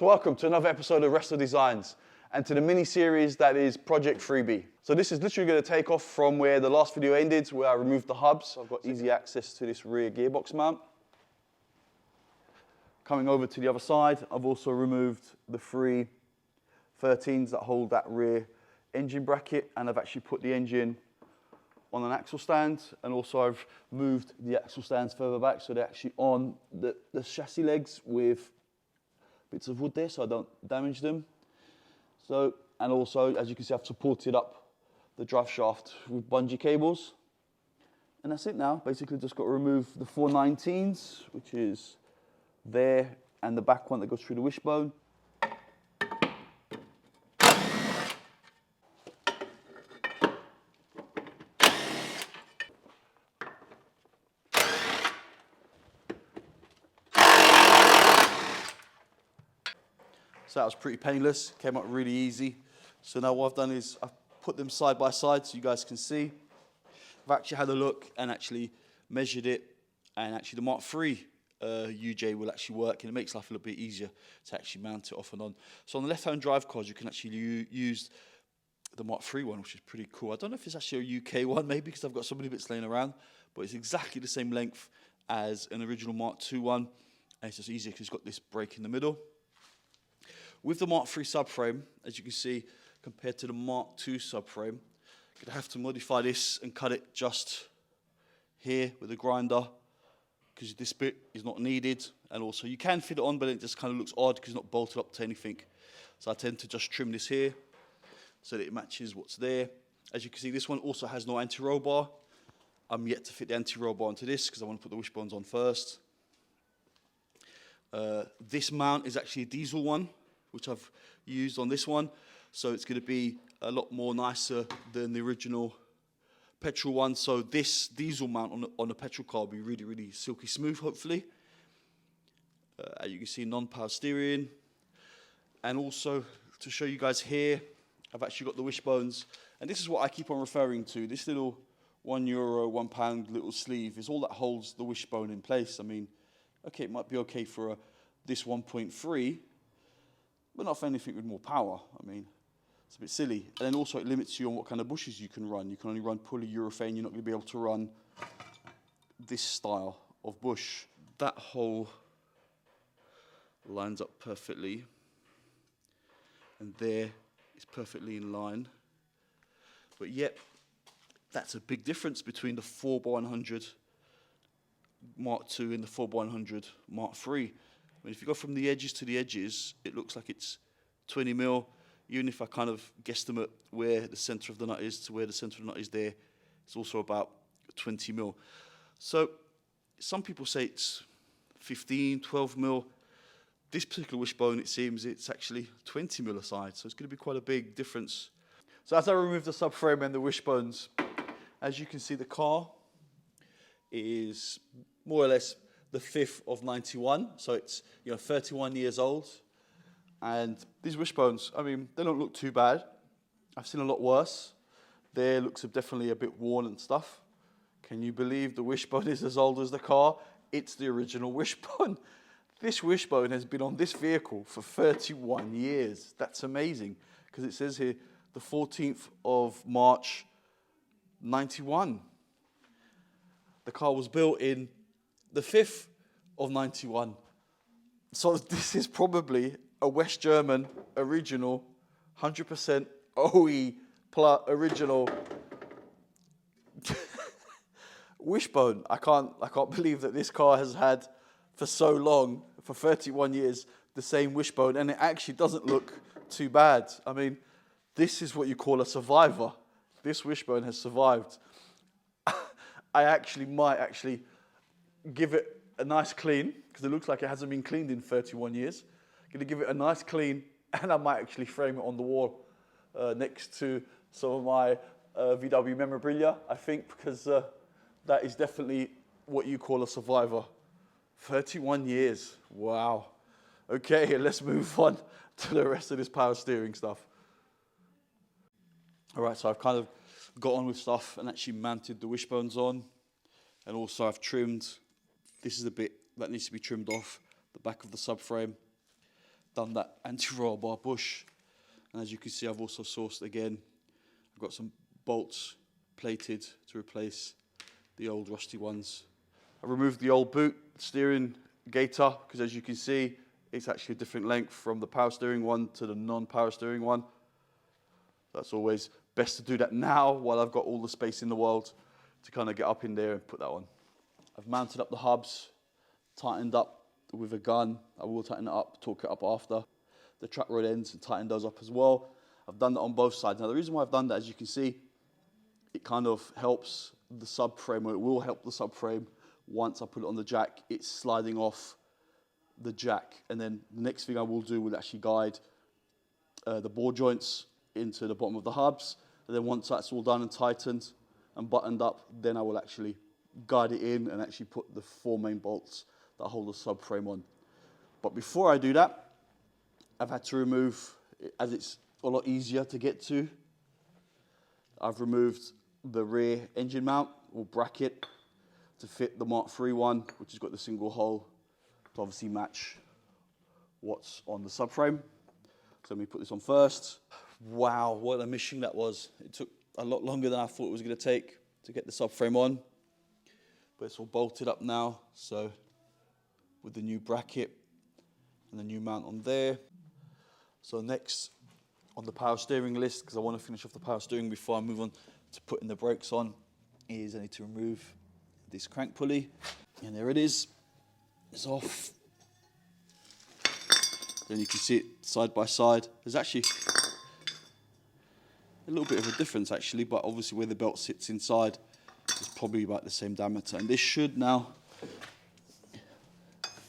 So welcome to another episode of Wrestler Designs and to the mini-series that is Project Freebie. So this is literally going to take off from where the last video ended, where I removed the hubs. I've got easy access to this rear gearbox mount. Coming over to the other side, I've also removed the three 13s that hold that rear engine bracket, and I've actually put the engine on an axle stand, and also I've moved the axle stands further back so they're actually on the chassis legs with bits of wood there so I don't damage them. So, and also, as you can see, I've supported up the drive shaft with bungee cables. And that's it now. Basically just got to remove the 419s, which is there, and the back one that goes through the wishbone. So that was pretty painless, came out really easy. So now what I've done is I've put them side by side so you guys can see. I've actually had a look and actually measured it, and actually the Mark III UJ will actually work, and it makes life a little bit easier to actually mount it off and on. So on the left-hand drive cars, you can actually use the Mark III one, which is pretty cool. I don't know if it's actually a UK one, maybe, because I've got so many bits laying around, but it's exactly the same length as an original Mark II one, and it's just easier because it's got this brake in the middle. With the Mark III subframe, as you can see, compared to the Mark II subframe, you're going to have to modify this and cut it just here with a grinder, because this bit is not needed. And also you can fit it on, but it just kind of looks odd because it's not bolted up to anything. So I tend to just trim this here so that it matches what's there. As you can see, this one also has no anti-roll bar. I'm yet to fit the anti-roll bar onto this because I want to put the wishbones on first. This mount is actually a diesel one, which I've used on this one. So it's going to be a lot more nicer than the original petrol one. So this diesel mount on the petrol car will be really, really silky smooth, hopefully. As you can see, non-power steering. And also, to show you guys here, I've actually got the wishbones. And this is what I keep on referring to. This little €1, £1 little sleeve is all that holds the wishbone in place. I mean, okay, it might be okay for this 1.3, but not for anything with more power. I mean, it's a bit silly. And then also it limits you on what kind of bushes you can run. You can only run pulley urethane. You're not going to be able to run this style of bush. That hole lines up perfectly. And there is perfectly in line. But yet, that's a big difference between the 4x100 Mark II and the 4x100 Mark III. I mean, if you go from the edges to the edges, it looks like it's 20 mil. Even if I kind of guesstimate where the center of the nut is to where the center of the nut is there, it's also about 20 mil. So some people say it's 15, 12 mil. This particular wishbone, it seems it's actually 20 mil aside. So it's going to be quite a big difference. So as I remove the subframe and the wishbones, as you can see, the car is more or less the 5th of 91. So it's 31 years old. And these wishbones, I mean, they don't look too bad. I've seen a lot worse. Their looks are definitely a bit worn and stuff. Can you believe the wishbone is as old as the car? It's the original wishbone. This wishbone has been on this vehicle for 31 years. That's amazing, because it says here the 14th of March, 91. The car was built in the 5th of 91. So this is probably a West German original, 100% OE plus original wishbone. I can't believe that this car has had for so long, for 31 years, the same wishbone, and it actually doesn't look too bad. I mean, this is what you call a survivor. This wishbone has survived. I might give it a nice clean, because it looks like it hasn't been cleaned in 31 years. Going to give it a nice clean, and I might actually frame it on the wall next to some of my VW memorabilia, I think, because that is definitely what you call a survivor. 31 years, wow. Okay, let's move on to the rest of this power steering stuff. All right, so I've kind of got on with stuff and actually mounted the wishbones on, and also I've trimmed, this is the bit that needs to be trimmed off, the back of the subframe. done that anti-roll bar bush. And as you can see, I've also sourced again. I've got some bolts plated to replace the old rusty ones. I removed the old boot steering gaiter because, as you can see, it's actually a different length from the power steering one to the non-power steering one. That's always best to do that now while I've got all the space in the world to kind of get up in there and put that on. I've mounted up the hubs, tightened up with a gun. I will tighten it up, torque it up after. The track rod ends and tighten those up as well. I've done that on both sides. Now the reason why I've done that, as you can see, it kind of helps the subframe, or it will help the subframe once I put it on the jack. It's sliding off the jack, and then the next thing I will do will actually guide the ball joints into the bottom of the hubs, and then once that's all done and tightened and buttoned up, then I will actually guide it in and actually put the 4 main bolts that hold the subframe on. But before I do that, I've had to remove, as it's a lot easier to get to, I've removed the rear engine mount or bracket to fit the Mark III one, which has got the single hole to obviously match what's on the subframe. So let me put this on first. Wow, what a mission that was. It took a lot longer than I thought it was going to take to get the subframe on. But it's all bolted up now, so with the new bracket and the new mount on there. So next on the power steering list, because I want to finish off the power steering before I move on to putting the brakes on, is I need to remove this crank pulley. And there it is. It's off. Then you can see it side by side. There's actually a little bit of a difference actually, but obviously where the belt sits inside is probably about the same diameter. And this should now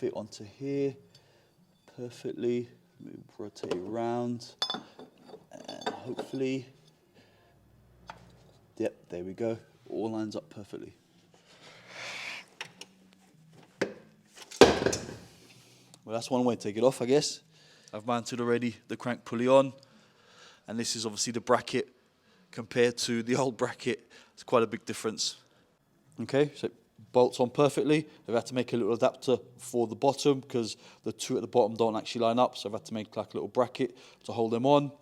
fit onto here perfectly. Let me rotate it around and hopefully, yep, there we go. All lines up perfectly. Well, that's one way to take it off, I guess. I've mounted already the crank pulley on, and this is obviously the bracket compared to the old bracket. It's quite a big difference. Okay, so it bolts on perfectly. I've had to make a little adapter for the bottom because the two at the bottom don't actually line up, so I've had to make like a little bracket to hold them on.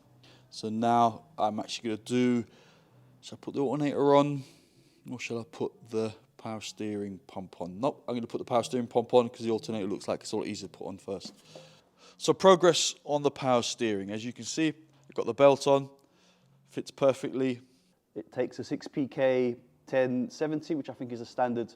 So now I'm actually going to do, shall I put the alternator on, or shall I put the power steering pump on? Nope, I'm going to put the power steering pump on because the alternator looks like it's a lot easier to put on first. So progress on the power steering. As you can see, I've got the belt on, fits perfectly. It takes a 6PK 1070, which I think is a standard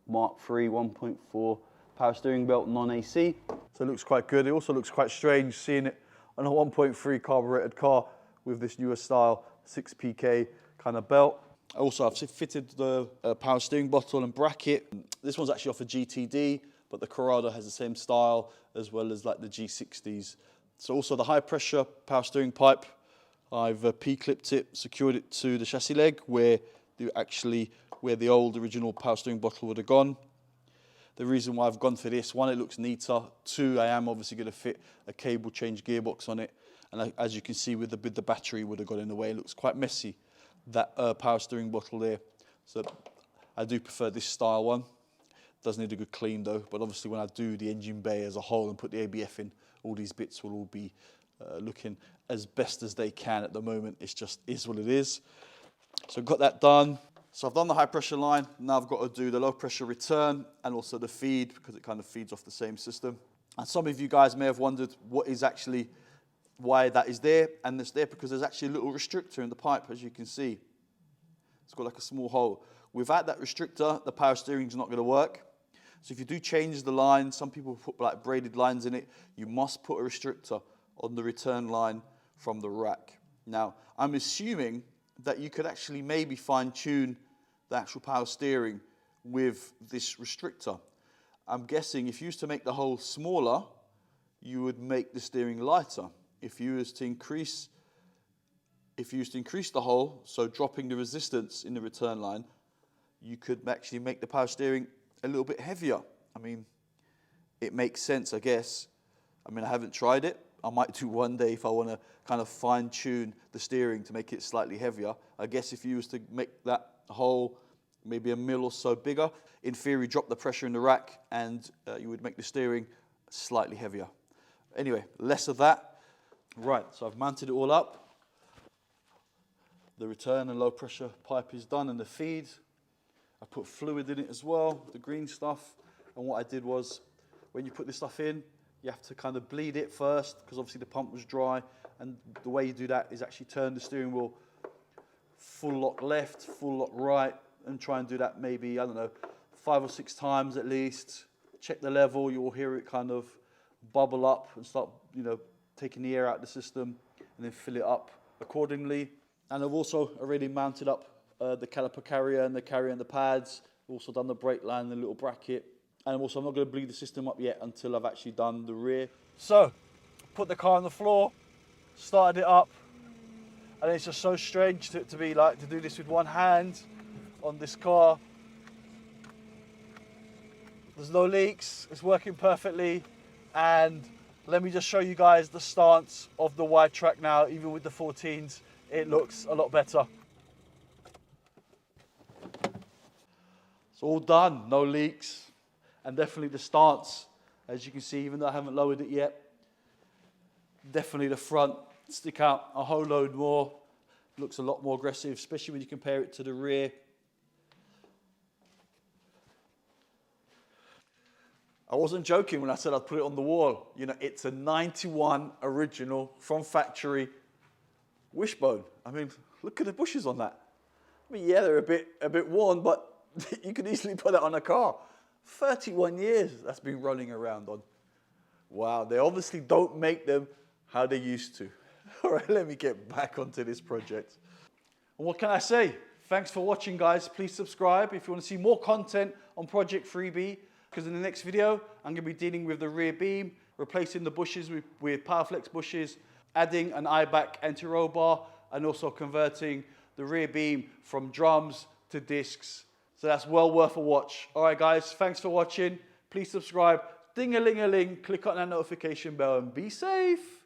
Mark III 1.4 power steering belt, non-AC. So it looks quite good. It also looks quite strange seeing it on a 1.3 carbureted car with this newer style 6PK kind of belt. Also, I've fitted the power steering bottle and bracket. This one's actually off a GTD, but the Corrado has the same style as well as like the G60s. So also the high pressure power steering pipe, I've P-clipped it, secured it to the chassis leg where the old original power steering bottle would have gone. The reason why I've gone for this, one, it looks neater. Two, I am obviously going to fit a cable change gearbox on it. And as you can see with the battery would have got in the way, it looks quite messy, that power steering bottle there. So I do prefer this style one. Does need a good clean though, but obviously when I do the engine bay as a whole and put the ABF in, all these bits will all be looking as best as they can at the moment. It's just is what it is. So I've got that done. So I've done the high pressure line. Now I've got to do the low pressure return and also the feed because it kind of feeds off the same system. And some of you guys may have wondered what is actually, why that is there. And it's there because there's actually a little restrictor in the pipe, as you can see. It's got like a small hole. Without that restrictor, the power steering is not going to work. So if you do change the line, some people put like braided lines in it, you must put a restrictor on the return line from the rack. Now, I'm assuming that you could actually maybe fine-tune the actual power steering with this restrictor. I'm guessing if you used to make the hole smaller, you would make the steering lighter. If you was to increase the hole, so dropping the resistance in the return line, you could actually make the power steering a little bit heavier. I mean, it makes sense, I guess. I mean, I haven't tried it. I might do one day if I want to kind of fine-tune the steering to make it slightly heavier. I guess if you was to make that hole maybe a mil or so bigger, in theory, drop the pressure in the rack and you would make the steering slightly heavier. Anyway, less of that. Right, so I've mounted it all up. The return and low pressure pipe is done, and the feed. I put fluid in it as well, the green stuff. And what I did was, when you put this stuff in, you have to kind of bleed it first, because obviously the pump was dry. And the way you do that is actually turn the steering wheel full lock left, full lock right, and try and do that maybe, I don't know, 5 or 6 times at least. Check the level, you'll hear it kind of bubble up and start, you know, taking the air out of the system, and then fill it up accordingly. And I've also already mounted up the caliper carrier and the pads. Also done the brake line and the little bracket. And also I'm not going to bleed the system up yet until I've actually done the rear. So, put the car on the floor, started it up, and it's just so strange to do this with one hand on this car. There's no leaks, it's working perfectly, and let me just show you guys the stance of the wide track now. Even with the 14s, it looks a lot better. It's all done, no leaks, and definitely the stance, as you can see, even though I haven't lowered it yet, definitely the front stick out a whole load more. Looks a lot more aggressive, especially when you compare it to the rear. I wasn't joking when I said I'd put it on the wall. You know, it's a 91 original from factory Wishbone. I mean, look at the bushes on that. I mean, yeah, they're a bit worn, but you could easily put that on a car. 31 years that's been running around on. Wow, they obviously don't make them how they used to. All right, let me get back onto this project. And what can I say? Thanks for watching, guys. Please subscribe if you want to see more content on Project Freebie, because in the next video, I'm going to be dealing with the rear beam, replacing the bushes with Powerflex bushes, adding an IBAC anti-roll bar, and also converting the rear beam from drums to discs. So that's well worth a watch. All right, guys, thanks for watching. Please subscribe. Ding-a-ling-a-ling. Click on that notification bell and be safe.